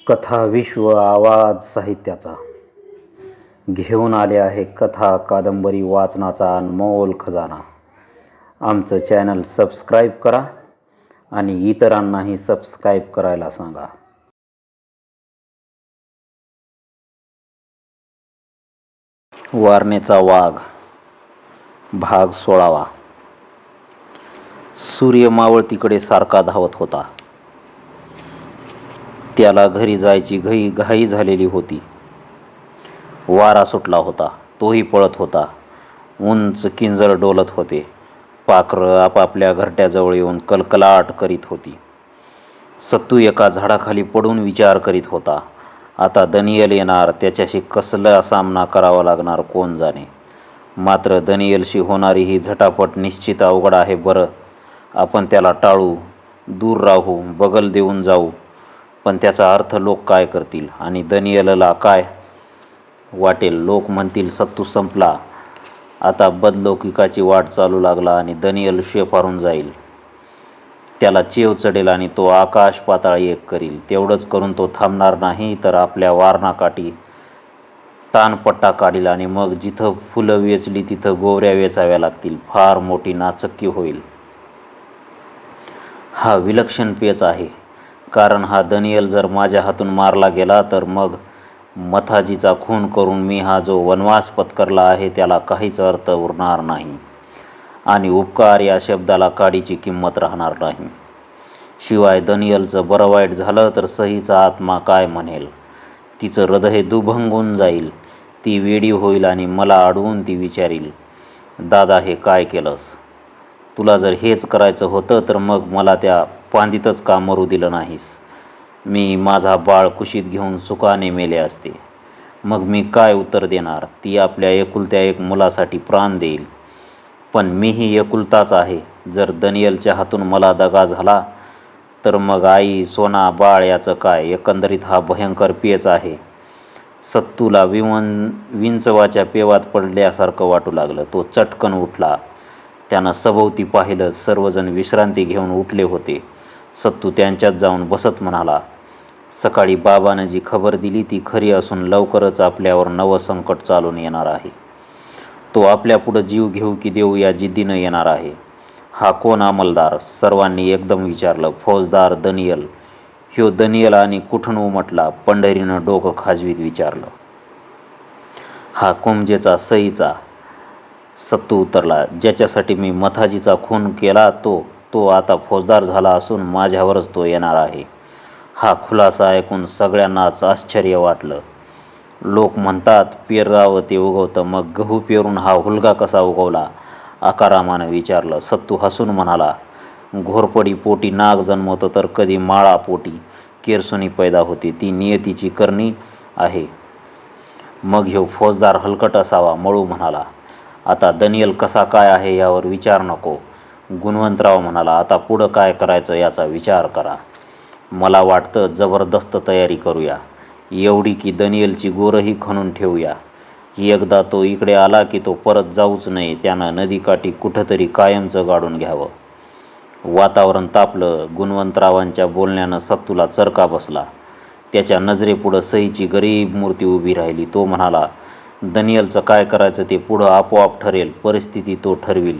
कथा विश्व आवाज साहित्याचा घेऊन आले आहे कथा कादंबरी वाचनाचा अनमोल खजाना. आमचं चॅनल सबस्क्राईब करा आणि इतरांनाही सबस्क्राईब करायला सांगा. वारणेचा वाघ भाग 16. सूर्य मावळतीकडे सारखा धावत होता. त्याला घरी जायची घाई झालेली होती. वारा सुटला होता. तोही पळत होता. उंच किंजळ डोलत होते. पाखरं आपापल्या घरट्याजवळ येऊन कलकलाट करीत होती. सत्तू एका झाडाखाली पडून विचार करीत होता. आता दनियल येणार, त्याच्याशी कसला सामना करावा लागणार कोण जाणे. मात्र दनियलशी होणारी ही झटापट निश्चित अवघड आहे. बरं, आपण त्याला टाळू, दूर राहू, बगल देऊन जाऊ, पण त्याचा अर्थ लोक काय करतील आणि दनियलला काय वाटेल? लोक म्हणतील सत्तू संपला, आता बदलौकिकाची वाट चालू लागला आणि दनियल शेफारून जाईल. त्याला चेव चढेल आणि तो आकाश पाताळ एक करील. तेवढंच करून तो थांबणार नाही, तर आपल्या वारणाकाठी तानपट्टा काढील आणि मग जिथं फुलं वेचली तिथं गोवऱ्या वेचाव्या लागतील. फार मोठी नाचक्की होईल. हा विलक्षण पेच आहे, कारण हा दनियल जर माझ्या हातून मारला गेला तर मग मथाजीचा खून करून मी हा जो वनवास पत्करला आहे त्याला काहीच अर्थ उरणार नाही आणि उपकार या शब्दाला काडीची किंमत राहणार नाही. शिवाय दनियलचं बरं वाईट झालं तर सहीचा आत्मा काय म्हणेल? तिचं हृदय दुभंगून जाईल. ती वेडी होईल आणि मला अडवून ती विचारील, दादा हे काय केलंस? तुला जर हेच करायचं होतं तर मग मला त्या पांदितच का मरू दिलं नाहीस? मी माझा बाळ कुशीत घेऊन सुखाने मेले असते. मग मी काय उत्तर देणार? ती आपल्या एकुलत्या एक मुलासाठी प्राण देईल, पण मीही एकुलताच आहे. जर दनियलच्या हातून मला दगा झाला तर मग आई, सोना, बाळ याचं काय? एकंदरीत हा भयंकर पेच आहे. सत्तूला विंचवाच्या पेवात पडल्यासारखं वाटू लागलं. तो चटकन उठला. त्यानं सभोवती पाहिलं. सर्वजण विश्रांती घेऊन उठले होते. सत्तू त्यांच्यात जाऊन बसत म्हणाला, सकाळी बाबानं जी खबर दिली ती खरी असून लवकरच आपल्यावर नवं संकट चालून येणार आहे. तो आपल्यापुढं जीव घेऊ की देऊ या जिद्दीनं येणार आहे. हा कोण अंमलदार? सर्वांनी एकदम विचारलं. फौजदार दनियल. ह्यो दनियल आणि कुठून उमटला? पंढरीनं डोकं खाजवीत विचारलं. हा कुमजेचा सईचा. सत्तू उतरला. ज्याच्यासाठी मी मथाजीचा खून केला तो आता फौजदार झाला असून माझ्यावरच तो येणार आहे. हा खुलासा ऐकून सगळ्यांनाच आश्चर्य वाटलं. लोक म्हणतात पेरावं ते उगवतं, मग गहू पेरून हा हुलगा कसा उगवला? आकारामानं विचारलं. सत्तू हसून म्हणाला, घोरपडी पोटी नाग जन्मवतं तर कधी माळा पोटी केरसुनी पैदा होते. ती नियतीची करणी आहे. मग ह्यो फौजदार हलकट असावा. मळू म्हणाला, आता दनियल कसा काय आहे यावर विचार नको. गुणवंतराव म्हणाला, आता पुढं काय करायचं याचा विचार करा. मला वाटतं जबरदस्त तयारी करूया, एवढी की दनियलची गोरही खणून ठेवूया. एकदा तो इकडे आला की तो परत जाऊच नये. त्यानं नदीकाठी कुठंतरी कायमचं गाडून घ्यावं. वातावरण तापलं. गुणवंतरावांच्या बोलण्यानं सत्तूला चरका बसला. त्याच्या नजरेपुढं सईची गरीब मूर्ती उभी राहिली. तो म्हणाला, दनियलचं काय करायचं ते पुढं आपोआप ठरेल. परिस्थिती तो ठरविल.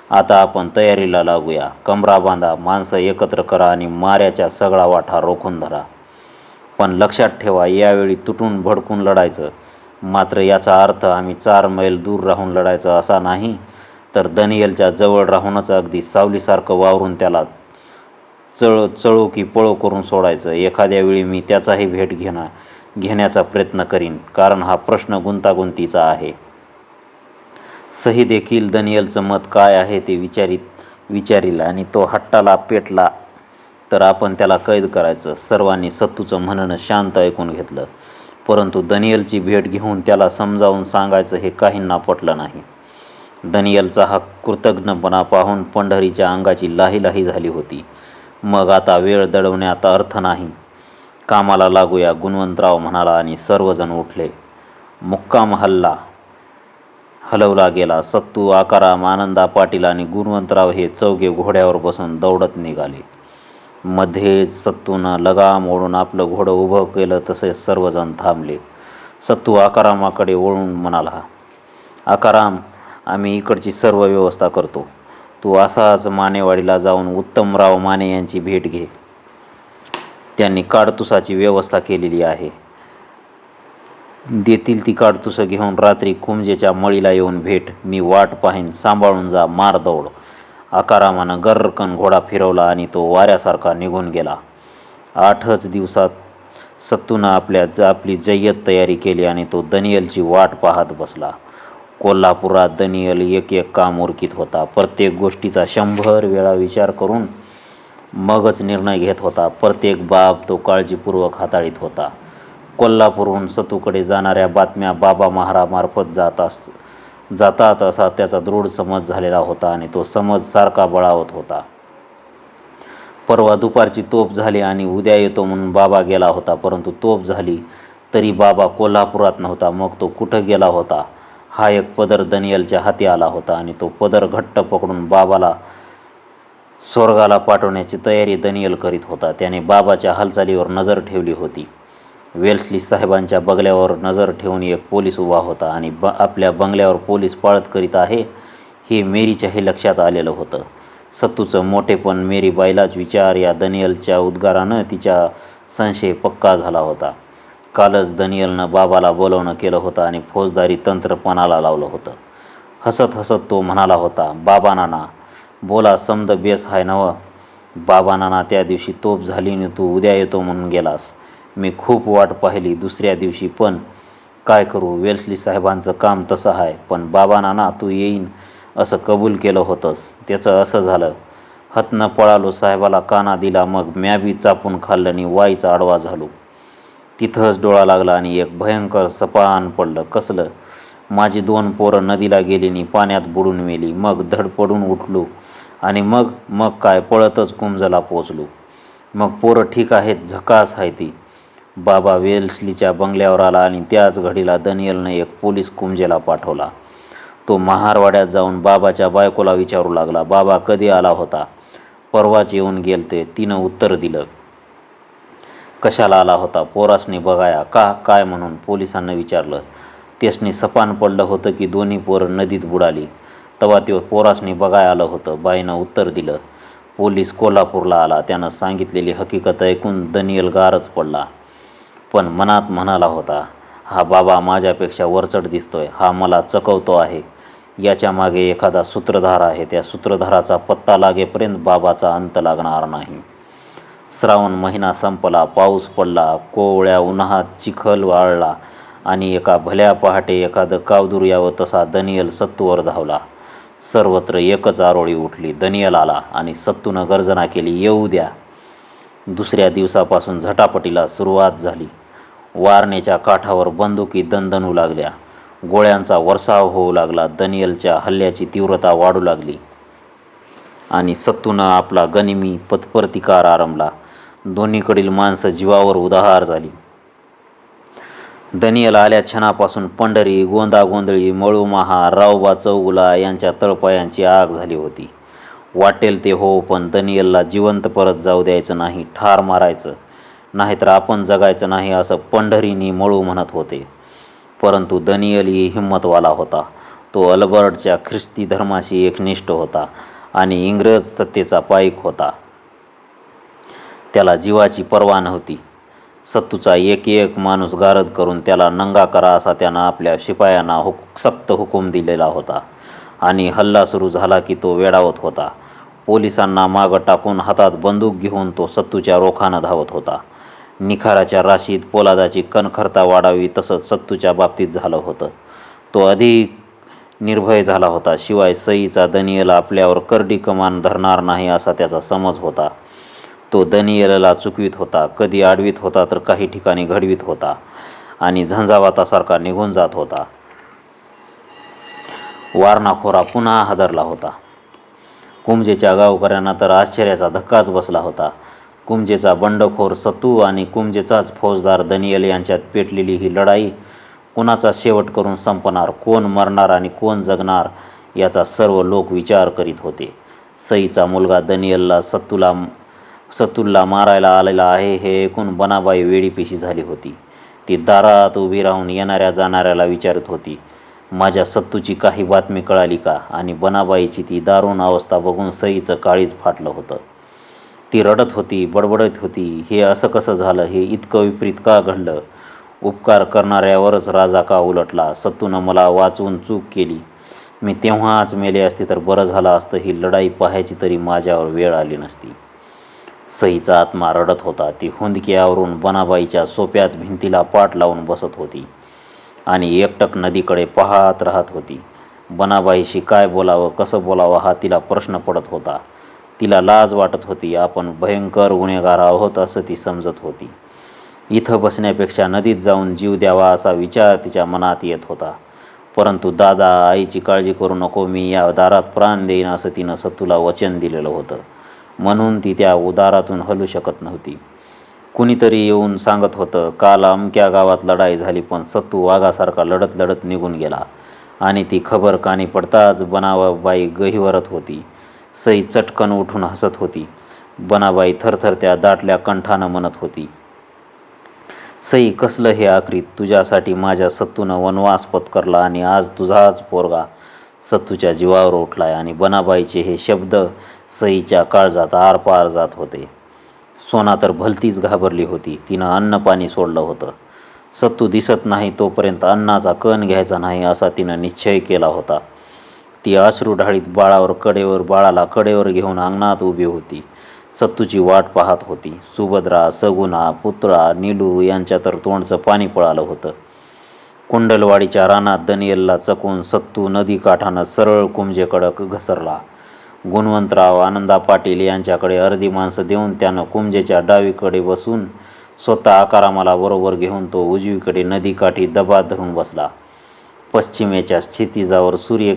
आता आपण तयारीला लागूया. कमरा बांधा, माणसं एकत्र करा आणि माऱ्याच्या सगळा वाटा रोखून धरा. पण लक्षात ठेवा, यावेळी तुटून भडकून लढायचं. मात्र याचा अर्थ आम्ही 4 मैल दूर राहून लढायचं असा नाही, तर दनियलच्या जवळ राहूनच अगदी सावलीसारखं वावरून त्याला चळो की पळो करून सोडायचं. एखाद्या वेळी मी त्याचाही भेट घेण्याचा प्रयत्न करीन, कारण हा प्रश्न गुंतागुंतीचा आहे. सही देखील दनियलचं मत काय आहे ते विचारील आणि तो हट्टाला पेटला तर आपण त्याला कैद करायचं. सर्वांनी सत्तूचं म्हणणं शांत ऐकून घेतलं, परंतु दनियलची भेट घेऊन त्याला समजावून सांगायचं हे काहींना पटलं नाही. दनियलचा हा कृतज्ञपणा पाहून पंढरीच्या अंगाची लाहीलाही झाली होती. मग आता वेळ दडवण्यात अर्थ नाही, कामाला लागूया, गुणवंतराव म्हणाला आणि सर्वजण उठले. मुक्काम हलवला गेला. सत्तू, आकाराम, आनंदा पाटील आणि गुणवंतराव हे चौघे घोड्यावर बसून दौडत निघाले. मध्येच सत्तूनं लगाम ओढून आपलं घोडं उभं केलं. तसे सर्वजण थांबले. सत्तू आकारामाकडे वळून म्हणाला, आकाराम, आम्ही इकडची सर्व व्यवस्था करतो. तू असाच मानेवाडीला जाऊन उत्तमराव माने यांची भेट घे. त्यांनी काडतुसाची व्यवस्था केलेली आहे. देतील ती काडतुसं घेऊन रात्री कुंजेच्या मळीला येऊन भेट. मी वाट पाहीन. सांभाळून जा. मार दौड. आकारामानं गर्रकन घोडा फिरवला आणि तो वाऱ्यासारखा निघून गेला. 8च दिवसात सत्तूनं आपली जय्यत तयारी केली आणि तो दनियलची वाट पाहत बसला. कोल्हापुरात दनियल एक एक काम उरकीत होता. प्रत्येक गोष्टीचा 100 वेळा विचार करून मगच निर्णय घेत होता. प्रत्येक बाब तो काळजीपूर्वक हाताळीत होता. कोल्हापूरहून सत्तूकडे जाणाऱ्या बातम्या बाबा महारामार्फत जातात असा त्याचा दृढ समज झालेला होता आणि तो समज सारखा बळावत होता. परवा दुपारची तोफ झाली आणि उद्या येतो म्हणून बाबा गेला होता. परंतु तोफ झाली तरी बाबा कोल्हापुरात नव्हता. मग तो कुठं गेला होता? हा एक पदर दनियलच्या हाती आला होता आणि तो पदर घट्ट पकडून बाबाला स्वर्गाला पाठवण्याची तयारी दनियल करीत होता. त्याने बाबाच्या हालचालीवर नजर ठेवली होती. वेल्सली साहेबांच्या बंगल्यावर नजर ठेवून एक पोलीस उभा होता आणि आपल्या बंगल्यावर पोलीस पाळत करीत आहे हे मेरीच्याही लक्षात आलेलं होतं. सत्तूचं मोठेपण मेरीबाईलाच विचार या दनियलच्या उद्गारानं तिचा संशय पक्का झाला होता. कालच दनियलनं बाबाला बोलवणं केलं होतं आणि फौजदारी तंत्र पणाला लावलं होतं. हसत हसत तो म्हणाला होता, बाबा नाना, बोला, समद बेस हाय नवं. बाबा नाना, त्या दिवशी तोफ झाली आणि तू उद्या येतो म्हणून गेलास. मी खूप वाट पाहिली दुसऱ्या दिवशी, पण काय करू, वेल्सली साहेबांचं काम तसं आहे. पण बाबा नाना, तू येईन असं कबूल केलं होतंस, त्याचं असं झालं. हतनं पळालो, साहेबाला काना दिला, मग म्या बी चापून खाल्लं आणि वाईचा आडवा झालो. तिथंच डोळा लागला आणि एक भयंकर सपान पडलं. कसलं? माझी 2 पोरं नदीला गेली आणि पाण्यात बुडून मेली. मग धडपडून उठलो आणि मग काय, पळतच कुंजला पोचलो. मग पोरं ठीक आहेत, झकास आहे ती. बाबा वेल्सलीच्या बंगल्यावर आला आणि त्याच घडीला दनियलनं एक पोलीस कुंजेला पाठवला. तो महारवाड्यात जाऊन बाबाच्या बायकोला विचारू लागला, बाबा कधी आला होता? परवाच येऊन गेलते, तिनं उत्तर दिलं. कशाला आला होता? पोरासनी बघाया. का, काय म्हणून? पोलिसांना विचारलं. त्यासनी सपान पडलं होतं की दोन्ही पोरं नदीत बुडाली, तेव्हा त्यो पोरासनी बघाय आलं होतं, बाईनं उत्तर दिलं. पोलीस कोल्हापूरला आला. त्यानं सांगितलेली हकीकत ऐकून दनियल गारच पडला. पण मनात म्हणाला होता, हा बाबा माझ्यापेक्षा वरचढ दिसतोय. हा मला चकवतो आहे. याच्या मागे एखादा सूत्रधार आहे. त्या सूत्रधाराचा पत्ता लागेपर्यंत बाबाचा अंत लागणार नाही. श्रावण महिना संपला. पाऊस पडला. कोवळ्या उन्हात चिखल वाळला आणि एका भल्या पहाटे एखादं कावदूर यावं तसा दनियल सत्तूवर धावला. सर्वत्र एकच आरोळी उठली. दनियल आला आणि सत्तूनं गर्जना केली, येऊ द्या. दुसऱ्या दिवसापासून झटापटीला सुरुवात झाली. वारणेच्या काठावर बंदुकी दणदणू लागल्या. गोळ्यांचा वर्षाव होऊ लागला. दनियलच्या हल्ल्याची तीव्रता वाढू लागली आणि सत्तूनं आपला गनिमी प्रतिकार आरंभला. दोन्हीकडील माणसं जीवावर उदाहार झाली. दनियल आल्या क्षणापासून पंढरी, गोंदागोंधळी, मळूमाहा, रावबा चौगुला यांच्या तळपायांची आग झाली होती. वाटेल ते हो, पण दनियलला जिवंत परत जाऊ द्यायचं नाही, ठार मारायचं, नाहीतर आपण जगायचं नाही, असं पंढरीनी मळू म्हणत होते. परंतु दनियलही हिंमतवाला होता. तो अल्बर्टच्या ख्रिस्ती धर्माशी एकनिष्ठ होता आणि इंग्रज सत्तेचा पाईक होता. त्याला जीवाची पर्वा नव्हती. सत्तूचा एक माणूस गारद करून त्याला नंगा करा असा त्यानं आपल्या शिपायांना सक्त हुकूम दिलेला होता आणि हल्ला सुरू झाला की तो वेडावत होता. पोलिसांना मागं टाकून हातात बंदूक घेऊन तो सत्तूच्या रोखानं धावत होता. निखाराच्या राशीत पोलादाची कणखरता वाढावी तसंच सत्तूच्या बाबतीत झालं होतं. तो अधिक निर्भय झाला होता. शिवाय सईचा दनियल आपल्यावर करडी कमान धरणार नाही असा त्याचा समज होता. तो दनियलला चुकवीत होता, कधी आडवीत होता तर काही ठिकाणी घडवीत होता आणि झंझावातासारखा निघून जात होता. वारणाखोरा पुन्हा हादरला होता. कुंजेच्या गावकऱ्यांना तर आश्चर्याचा धक्काच बसला होता. कुंजेचा बंडखोर सत्तू आणि कुंजेचाच फौजदार दनियल यांच्यात पेटलेली ही लढाई कोणाचा शेवट करून संपणार, कोण मरणार आणि कोण जगणार याचा सर्व लोक विचार करीत होते. सईचा मुलगा दनियलला सत्तूला मारायला आलेला आहे हे ऐकून बनाबाई वेडीपिशी झाली होती. ती दारात उभी राहून येणाऱ्या जाणाऱ्याला विचारत होती, माझ्या सत्तूची काही बातमी कळाली का? आणि बनाबाईची ती दारुण अवस्था बघून सईचं काळीज फाटलं होतं. ती रडत होती, बडबडत होती, हे असं कसं झालं? हे इतकं विपरीत का घडलं? उपकार करणाऱ्यावरच राजा का उलटला? सत्तूनं मला वाचवून चूक केली. मी तेव्हाच मेले असते तर बरं झालं असतं. ही लढाई पाहायची तरी माझ्यावर वेळ आली नसती. सईचा आत्मा रडत होता. ती हुंदक्यावरून बनाबाईच्या सोप्यात भिंतीला पाठ लावून बसत होती आणि एकटक नदीकडे पाहत राहत होती. बनाबाईशी काय बोलावं, कसं बोलावं हा तिला प्रश्न पडत होता. तिला लाज वाटत होती. आपण भयंकर गुन्हेगार आहोत असं ती समजत होती. इथं बसण्यापेक्षा नदीत जाऊन जीव द्यावा असा विचार तिच्या मनात येत होता. परंतु दादा, आईची काळजी करू नको, मी या दारात प्राण देईन असं तिनं सत्तूला वचन दिलेलं होतं. म्हणून ती त्या उदारातून हलू शकत नव्हती. कुणीतरी येऊन सांगत होतं, काल अमक्या गावात लढाई झाली, पण सत्तू वाघासारखा लढत लढत निघून गेला. आणि ती खबर कानी पडताच बनाबाई गहिवरत होती. सई चटकन उठून हसत होती. बनाबाई थरथरत्या दाटल्या कंठानं म्हणत होती, सई, कसलं हे आखरीत? तुझ्यासाठी माझ्या सत्तूनं वनवास पत्करला आणि आज तुझाच पोरगा सत्तूच्या जीवावर उठलाय. आणि बनाबाईचे हे शब्द सईच्या काळजात आरपार जात होते. सोना तर भलतीच घाबरली होती. तिनं अन्न पाणी सोडलं होतं. सत्तू दिसत नाही तोपर्यंत अन्नाचा कण घ्यायचा नाही असा तिनं निश्चय केला होता. ती अश्रू ढाळीत बाळाला कडेवर घेऊन अंगणात उभी होती. सत्तूची वाट पाहत होती. सुभद्रा, सगुना, पुतळा, नीलू यांच्या तर तोंडचं पाणी पळालं होतं. कुंडलवाडीच्या रानात दनियलला चकून सत्तू नदी काठानं सरळ कुंजेकडं घसरला. गुणवंतराव, आनंदा पाटील यांच्याकडे अर्धी माणसं देऊन त्यानं कुंजेच्या डावीकडे बसून स्वतः आकारामाला बरोबर घेऊन तो उजवीकडे नदीकाठी दबा धरून बसला. पश्चिमेच्या क्षितिजावर सूर्य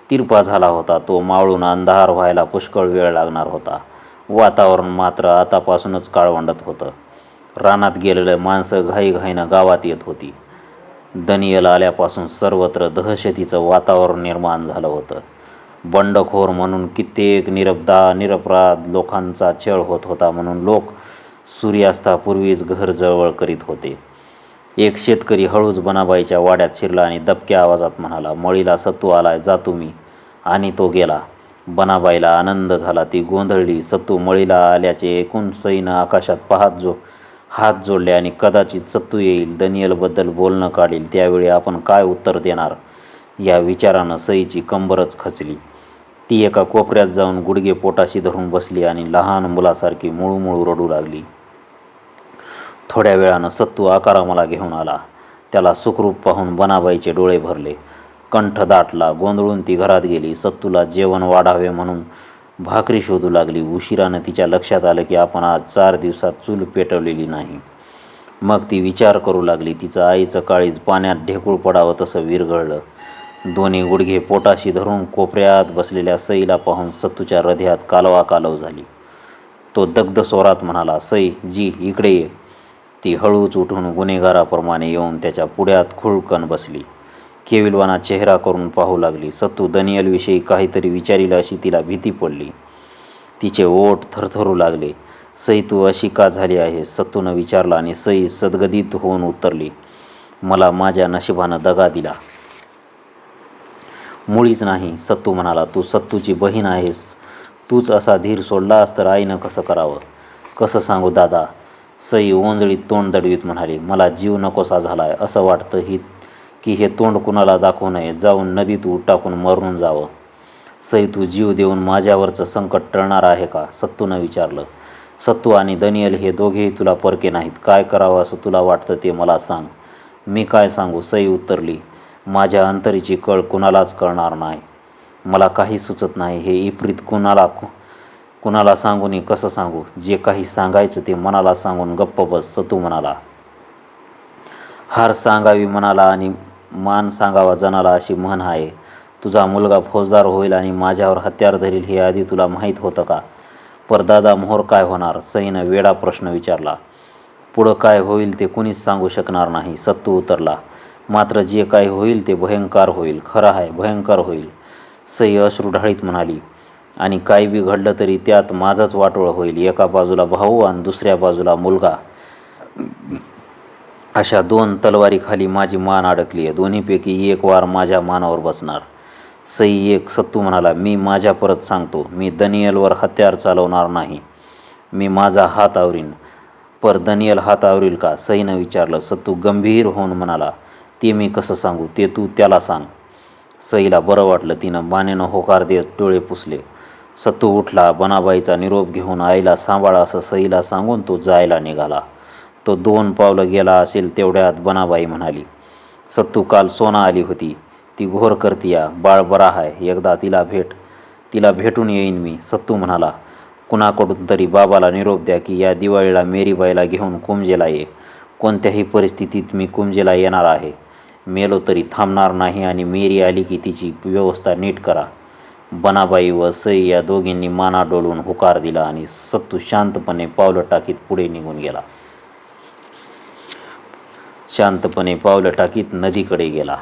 तिरपा झाला होता. तो मावळून अंधार व्हायला पुष्कळ वेळ लागणार होता. वातावरण मात्र आतापासूनच काळवंडत होतं. रानात गेलेलं माणसं घाईघाईनं गावात येत होती. दनियल आल्यापासून सर्वत्र दहशतीचं वातावरण निर्माण झालं होतं. बंडखोर म्हणून कित्येक निरपराध लोकांचा छळ होत होता म्हणून लोक सूर्यास्तापूर्वीच घर जवळ करीत होते. एक शेतकरी हळूच बनाबाईच्या वाड्यात शिरला आणि दबक्या आवाजात म्हणाला, मळीला सत्तू आलाय, जा तुम्ही. आणि तो गेला. बनाबाईला आनंद झाला. ती गोंधळली. सत्तू मळीला आल्याचे ऐकून सईनं आकाशात पाहत हात जोडले आणि कदाचित सत्तू येईल, दनियलबद्दल बोलणं काढील, त्यावेळी आपण काय उत्तर देणार या विचारानं सईची कंबरच खचली. ती एका कोपऱ्यात जाऊन गुडघे पोटाशी धरून बसली आणि लहान मुलासारखी मुळूमुळू रडू लागली. थोड्या वेळानं सत्तू आकारामाला घेऊन आला. त्याला सुखरूप पाहून बनाबाईचे डोळे भरले. कंठ दाटला. गोंधळून ती घरात गेली. सत्तूला जेवण वाढावे म्हणून भाकरी शोधू लागली. उशिरानं तिच्या लक्षात आलं की आपण आज 4 दिवसात चूल पेटवलेली नाही. मग ती विचार करू लागली. तिचं आईचं काळीज पाण्यात ढेकूळ पडावं तसं विरघळलं. दोन्ही गुडघे पोटाशी धरून कोपऱ्यात बसलेल्या सईला पाहून सत्तूच्या हृदयात कालवाकालव झाली. तो दग्ध स्वरात म्हणाला, सई जी, इकडे ये. ती हळूच उठून गुन्हेगाराप्रमाणे येऊन त्याच्या पुढ्यात खुळकन बसली. केविलवाना चेहरा करून पाहू लागली. सत्तू दनियलविषयी काहीतरी विचारील अशी तिला भीती पडली. तिचे ओठ थरथरू लागले. सई, तू अशी का झाली आहे? सत्तूनं विचारलं आणि सई सद्गदित होऊन उत्तरली, मला माझ्या नशिबानं दगा दिला. मुळीच नाही. सत्तू म्हणाला, तू सत्तूची बहीण आहेस. तूच असा धीर सोडलास तर आईनं कसं करावं? कसं सांगू दादा? सई ओंजळीत तोंड दडवीत म्हणाली, मला जीव नकोसा झालाय. असं वाटतं की हे तोंड कुणाला दाखवू नये, जाऊन नदीत उठ टाकून मरून जावं. सई, तू जीव देऊन माझ्यावरचं संकट टळणार आहे का? सत्तूनं विचारलं. सत्तू आणि दनियल हे दोघेही तुला परके नाहीत. काय करावं असं तुला वाटतं ते मला सांग. मी काय सांगू? सई उत्तरली, माझ्या अंतरीची कळ कुणालाच कळणार नाही. मला काही सुचत नाही. हे इप्रीत कुणाला सांगू नी कसं सांगू? जे काही सांगायचं ते मनाला सांगून गप्प बस. सत्तू म्हणाला, हार सांगावी मनाला आणि मान सांगावा जनाला अशी म्हण आहे. तुझा मुलगा फौजदार होईल आणि माझ्यावर हत्यार धरील हे आधी तुला माहीत होतं का? परदादा मोहर काय होणार? सईनं वेडा प्रश्न विचारला. पुढं काय होईल ते कुणीच सांगू शकणार नाही. सत्तू उतरला. मात्र जे काही होईल ते भयंकर होईल. खरं आहे, भयंकर होईल. सई अश्रू ढाळीत म्हणाली, आणि काही बी घडलं तरी त्यात माझाच वाटोळं होईल. एका बाजूला भाऊ आणि दुसऱ्या बाजूला मुलगा, अशा दोन तलवारीखाली माझी मान अडकली आहे. दोन्हीपैकी एक वार माझ्या मानावर बसणार. सई एक. सत्तू म्हणाला, मी माझ्या परत सांगतो, मी दनियलवर हत्यार चालवणार नाही. मी माझा हात आवरीन. पर दनियल हात आवरील का? सईनं विचारलं. सत्तू गंभीर होऊन म्हणाला, ते मी कसं सांगू, ते तू त्याला सांग. सईला बरं वाटलं. तिनं मानेनं होकार देत डोळे पुसले. सत्तू उठला. बनाबाईचा निरोप घेऊन आईला सांभाळा असं सईला सांगून तो जायला निघाला. तो 2 पावलं गेला असेल तेवढ्यात बनाबाई म्हणाली, सत्तू, काल सोना आली होती. ती घोर करतीया. बाळ बरा आहे. एकदा तिला भेटून येईन मी. सत्तू म्हणाला, कुणाकडून तरी बाबाला निरोप द्या की या दिवाळीला मेरीबाईला घेऊन कुमजेला ये. कोणत्याही परिस्थितीत मी कुमजेला येणार आहे. मेलो तरी थांबणार नाही आणि मेरी आली की तिची व्यवस्था नीट करा. बनाबाई व सई या दोघींनी माना डोलून होकार दिला आणि सत्तू शांतपणे पावलं टाकीत पुढे निघून गेला. शांतपणे पावलं टाकीत नदीकडे गेला.